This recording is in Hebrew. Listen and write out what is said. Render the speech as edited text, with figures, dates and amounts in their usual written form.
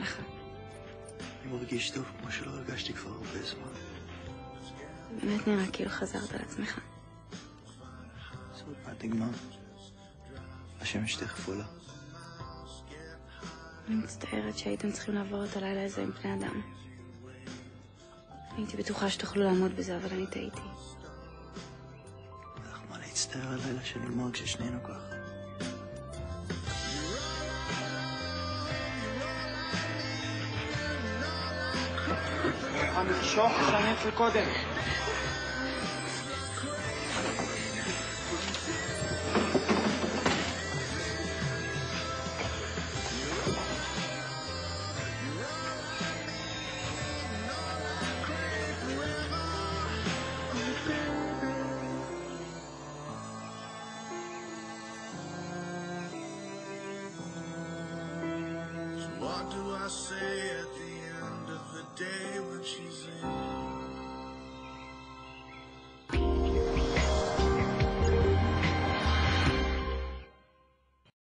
לך? אני מרגיש טוב כמו שלא הרגשתי כבר הרבה זמן. באמת נראה כאילו חזרת על עצמך. זה עוד מעט נגמר. השמש תכף עולה. אני מצטערת שהייתם צריכים לעבור את הלילה הזה עם פני אדם. הייתי בטוחה שתוכלו לעמוד בזה, אבל אני טעיתי. איך מה להצטער על לילה שנגמר כששנינו ככה? המשוך שאני אצל קודם. What do I say at the end of the day when she's in?